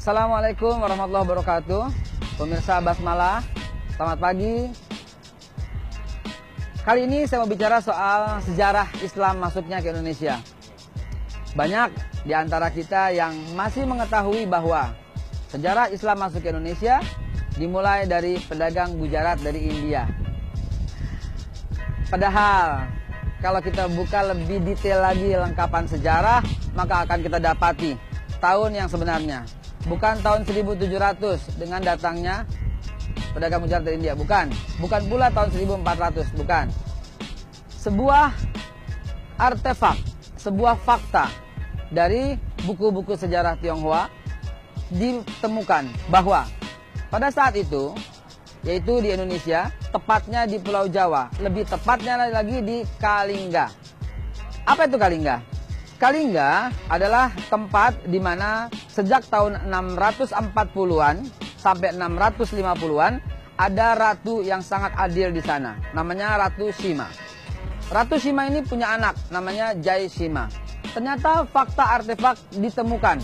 Assalamualaikum warahmatullahi wabarakatuh. Pemirsa Basmalah, selamat pagi. Kali ini saya mau bicara soal sejarah Islam masuknya ke Indonesia. Banyak di antara kita yang masih mengetahui bahwa sejarah Islam masuk ke Indonesia dimulai dari pedagang Gujarat dari India. Padahal kalau kita buka lebih detail lagi lengkapan sejarah, maka akan kita dapati tahun yang sebenarnya. Bukan tahun 1700 dengan datangnya pedagang Gujarat dari India, bukan. Bukan pula tahun 1400, bukan. Sebuah artefak, sebuah fakta dari buku-buku sejarah Tionghoa ditemukan bahwa pada saat itu, yaitu di Indonesia, tepatnya di Pulau Jawa, lebih tepatnya lagi di Kalingga. Apa itu Kalingga? Kalingga adalah tempat di mana sejak tahun 640-an sampai 650-an ada ratu yang sangat adil di sana. Namanya Ratu Sima. Ratu Sima ini punya anak namanya Jai Sima. Ternyata fakta artefak ditemukan.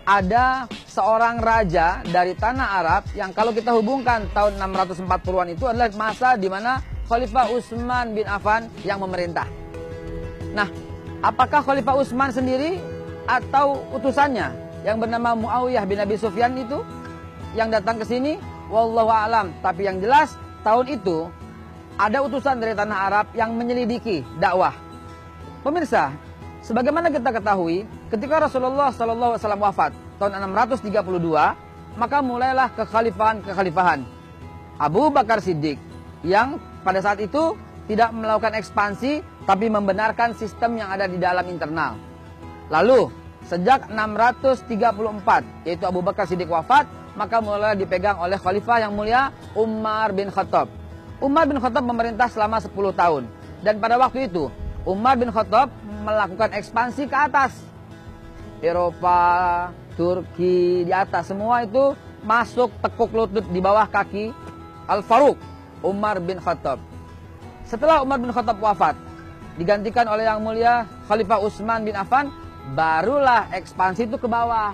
Ada seorang raja dari tanah Arab yang kalau kita hubungkan tahun 640-an itu adalah masa di mana Khalifah Utsman bin Affan yang memerintah. Nah, apakah Khalifah Utsman sendiri atau utusannya yang bernama Muawiyah bin Abi Sufyan itu yang datang ke sini? Wallahu a'lam. Tapi yang jelas tahun itu ada utusan dari tanah Arab yang menyelidiki dakwah. Pemirsa, sebagaimana kita ketahui, ketika Rasulullah SAW wafat tahun 632, maka mulailah kekhalifahan Abu Bakar Siddiq yang pada saat itu tidak melakukan ekspansi tapi membenarkan sistem yang ada di dalam internal. Lalu sejak 634 yaitu Abu Bakar Siddiq wafat, maka mulai dipegang oleh khalifah yang mulia Umar bin Khattab. Umar bin Khattab memerintah selama 10 tahun. Dan pada waktu itu Umar bin Khattab melakukan ekspansi ke atas. Eropa, Turki, di atas semua itu masuk tekuk lutut di bawah kaki Al-Faruq Umar bin Khattab. Setelah Umar bin Khattab wafat, digantikan oleh yang mulia Khalifah Utsman bin Affan, barulah ekspansi itu ke bawah,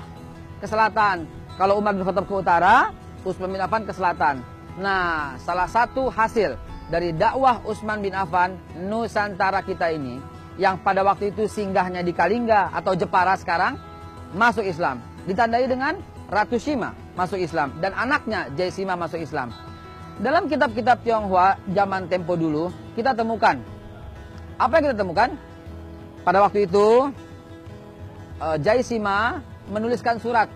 ke selatan. Kalau Umar bin Khattab ke utara, Utsman bin Affan ke selatan. Nah, salah satu hasil dari dakwah Utsman bin Affan, Nusantara kita ini, yang pada waktu itu singgahnya di Kalingga atau Jepara sekarang, masuk Islam. Ditandai dengan Ratu Sima masuk Islam dan anaknya Jai Sima masuk Islam. Dalam kitab-kitab Tionghoa zaman tempo dulu, kita temukan. Apa yang kita temukan? Pada waktu itu, Jai Sima menuliskan surat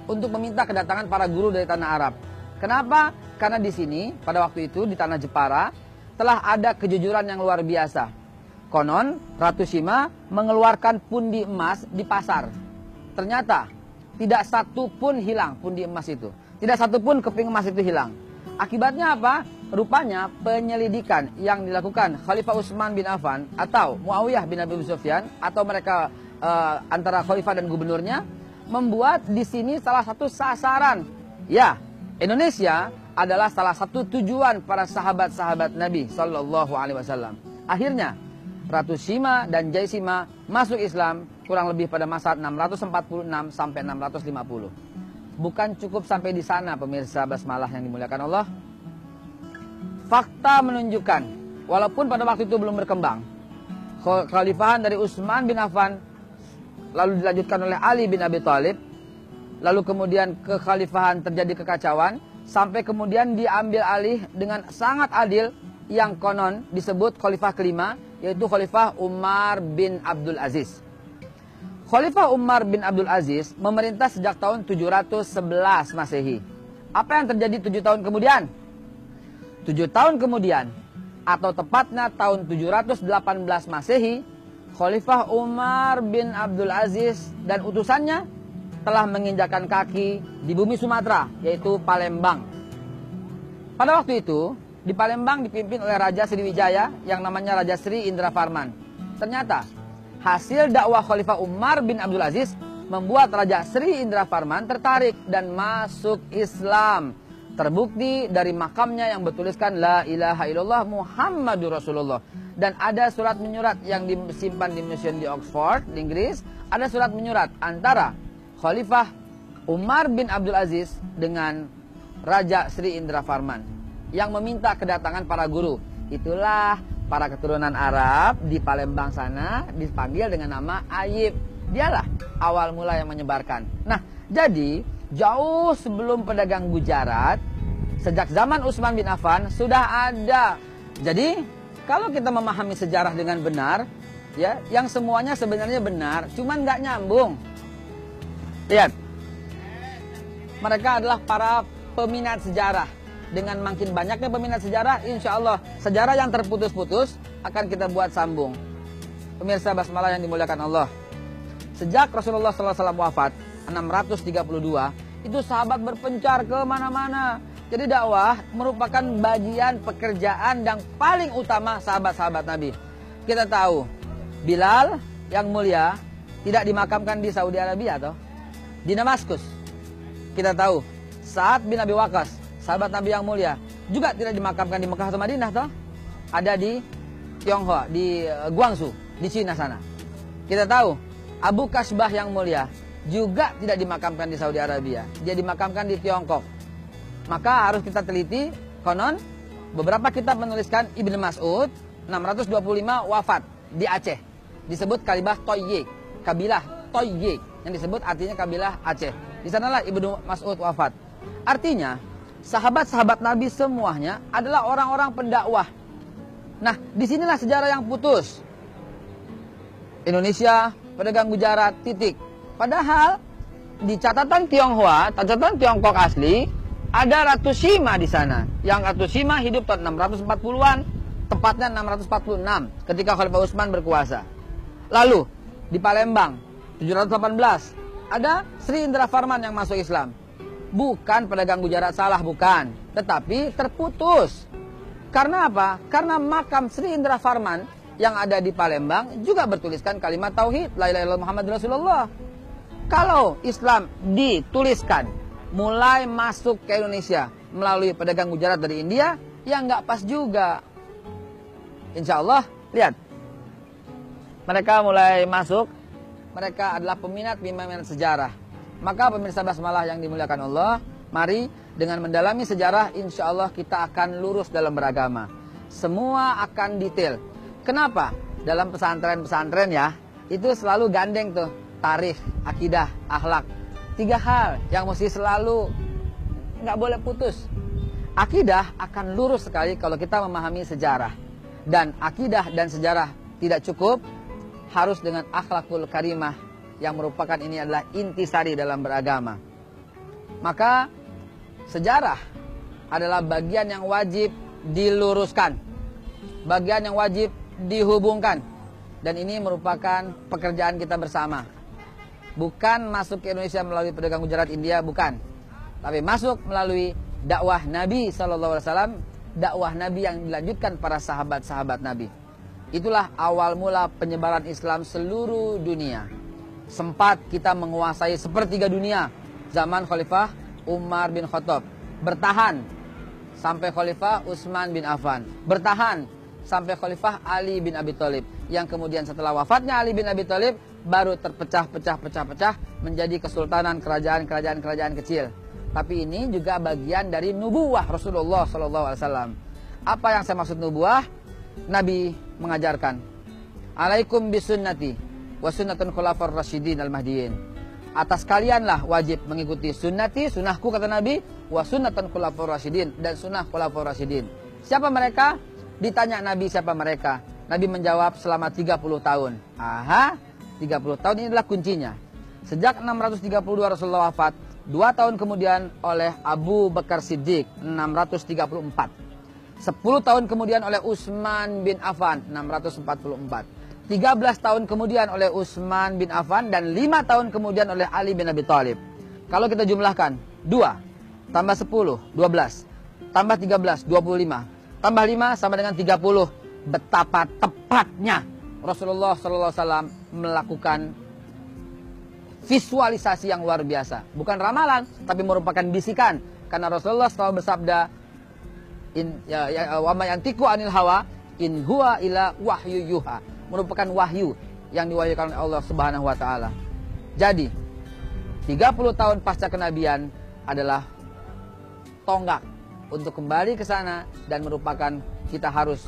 untuk meminta kedatangan para guru dari tanah Arab. Kenapa? Karena di sini, pada waktu itu, di tanah Jepara, telah ada kejujuran yang luar biasa. Konon, Ratu Sima mengeluarkan pundi emas di pasar. Ternyata, tidak satu pun hilang pundi emas itu. Tidak satu pun keping emas itu hilang. Akibatnya apa? Rupanya penyelidikan yang dilakukan Khalifah Utsman bin Affan atau Muawiyah bin Abi Sufyan atau mereka antara khalifah dan gubernurnya membuat di sini salah satu sasaran. Ya, Indonesia adalah salah satu tujuan para sahabat-sahabat Nabi Sallallahu Alaihi Wasallam. Akhirnya Ratu Sima dan Jai Sima masuk Islam kurang lebih pada masa 646 sampai 650. Bukan cukup sampai di sana, pemirsa Basmalah yang dimuliakan Allah. Fakta menunjukkan, walaupun pada waktu itu belum berkembang, kekhalifahan dari Utsman bin Affan, lalu dilanjutkan oleh Ali bin Abi Thalib, lalu kemudian kekhalifahan terjadi kekacauan, sampai kemudian diambil alih dengan sangat adil, yang konon disebut khalifah kelima, yaitu Khalifah Umar bin Abdul Aziz. Khalifah Umar bin Abdul Aziz memerintah sejak tahun 711 Masehi. Apa yang terjadi 7 tahun kemudian? 7 tahun kemudian, atau tepatnya tahun 718 Masehi, Khalifah Umar bin Abdul Aziz dan utusannya telah menginjakkan kaki di bumi Sumatera, yaitu Palembang. Pada waktu itu, di Palembang dipimpin oleh Raja Sriwijaya yang namanya Raja Sri Indra Farman. Ternyata, hasil dakwah Khalifah Umar bin Abdul Aziz membuat Raja Sri Indra Farman tertarik dan masuk Islam. Terbukti dari makamnya yang bertuliskan La ilaha illallah Muhammadur Rasulullah. Dan ada surat menyurat yang disimpan di museum di Oxford, di Inggris. Ada surat menyurat antara Khalifah Umar bin Abdul Aziz dengan Raja Sri Indrafarman yang meminta kedatangan para guru. Itulah para keturunan Arab di Palembang sana dipanggil dengan nama Ayib. Dialah awal mula yang menyebarkan. Nah, jadi jauh sebelum pedagang Gujarat, sejak zaman Utsman bin Affan sudah ada. Jadi kalau kita memahami sejarah dengan benar, ya, yang semuanya sebenarnya benar, cuman nggak nyambung. Lihat, mereka adalah para peminat sejarah. Dengan makin banyaknya peminat sejarah, insya Allah sejarah yang terputus-putus akan kita buat sambung. Pemirsa basmalah yang dimuliakan Allah, sejak Rasulullah SAW wafat 632, itu sahabat berpencar ke mana-mana. Jadi dakwah merupakan bagian pekerjaan yang paling utama sahabat-sahabat Nabi. Kita tahu Bilal yang mulia tidak dimakamkan di Saudi Arabia atau di Damaskus. Kita tahu Sa'ad bin Abi Waqqas, sahabat Nabi yang mulia, juga tidak dimakamkan di Mekah atau Madinah toh. Ada di Tionghoa, di Guangzhou, di Cina sana. Kita tahu Abu Kasbah yang mulia juga tidak dimakamkan di Saudi Arabia. Dia dimakamkan di Tiongkok. Maka harus kita teliti, konon beberapa kitab menuliskan Ibnu Mas'ud 625 wafat di Aceh. Disebut kabilah Toyye, kabilah Toyye yang disebut artinya kabilah Aceh. Di sanalah Ibnu Mas'ud wafat. Artinya sahabat-sahabat Nabi semuanya adalah orang-orang pendakwah. Nah, disinilah sejarah yang putus. Indonesia, pedagang Gujarat, titik. Padahal di catatan Tionghoa, catatan Tiongkok asli, ada Ratu Sima di sana. Yang Ratu Sima hidup tahun 640-an, tepatnya 646 ketika Khalifah Utsman berkuasa. Lalu di Palembang 718 ada Sri Indrafarman yang masuk Islam. Bukan pedagang Gujarat salah, bukan. Tetapi terputus. Karena apa? Karena makam Sri Indrafarman yang ada di Palembang juga bertuliskan kalimat tauhid, la ilaha illallah Muhammadur Rasulullah. Kalau Islam dituliskan mulai masuk ke Indonesia melalui pedagang Gujarat dari India, ya nggak pas juga. Insya Allah, lihat. Mereka mulai masuk, mereka adalah peminat sejarah. Maka pemirsa basmalah yang dimuliakan Allah, mari dengan mendalami sejarah, insya Allah kita akan lurus dalam beragama. Semua akan detail. Kenapa? Dalam pesantren-pesantren ya, itu selalu gandeng tuh, tarikh, akidah, akhlak. 3 hal yang mesti selalu nggak boleh putus. Akidah akan lurus sekali kalau kita memahami sejarah. Dan akidah dan sejarah tidak cukup, harus dengan akhlakul karimah yang merupakan ini adalah intisari dalam beragama. Maka sejarah adalah bagian yang wajib diluruskan, bagian yang wajib dihubungkan, dan ini merupakan pekerjaan kita bersama. Bukan masuk ke Indonesia melalui pedagang Gujarat India, bukan, tapi masuk melalui dakwah Nabi SAW, dakwah Nabi yang dilanjutkan para sahabat-sahabat Nabi. Itulah awal mula penyebaran Islam seluruh dunia. Sempat kita menguasai sepertiga dunia zaman Khalifah Umar bin Khattab, bertahan sampai Khalifah Utsman bin Affan, bertahan sampai Khalifah Ali bin Abi Thalib, yang kemudian setelah wafatnya Ali bin Abi Thalib baru terpecah menjadi kesultanan, kerajaan kecil. Tapi ini juga bagian dari nubuwah Rasulullah SAW. Apa yang saya maksud nubuwah? Nabi mengajarkan, alaikum bisunnati wa sunnatun khulafar rasyidin al-mahdiyin. Atas kalianlah wajib mengikuti sunnati, sunnahku kata Nabi, wa sunnatun khulafar rasyidin, dan sunnah khulafar rasyidin. Siapa mereka? Ditanya Nabi siapa mereka. Nabi menjawab selama 30 tahun. Aha, 30 tahun ini adalah kuncinya. Sejak 632 Rasulullah wafat, 2 tahun kemudian oleh Abu Bakar Siddiq 634. 10 tahun kemudian oleh Utsman bin Affan 644. 13 tahun kemudian oleh Utsman bin Affan dan 5 tahun kemudian oleh Ali bin Abi Thalib. Kalau kita jumlahkan 2 tambah 10 12 tambah 13 25 tambah 5 sama dengan 30. Betapa tepatnya Rasulullah SAW melakukan visualisasi yang luar biasa. Bukan ramalan, tapi merupakan bisikan. Karena Rasulullah SAW bersabda, wa ma yantiqu anil hawa in huwa ila wahyu yuha, merupakan wahyu yang diwahyukan oleh Allah Subhanahu wa taala. Jadi 30 tahun pasca kenabian adalah tonggak untuk kembali ke sana dan merupakan kita harus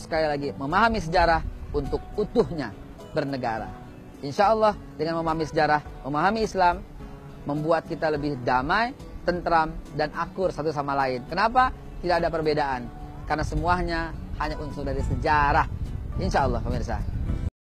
sekali lagi memahami sejarah untuk utuhnya bernegara. Insya Allah dengan memahami sejarah, memahami Islam, membuat kita lebih damai, tentram, dan akur satu sama lain. Kenapa? Tidak ada perbedaan. Karena semuanya hanya unsur dari sejarah. Insya Allah pemirsa.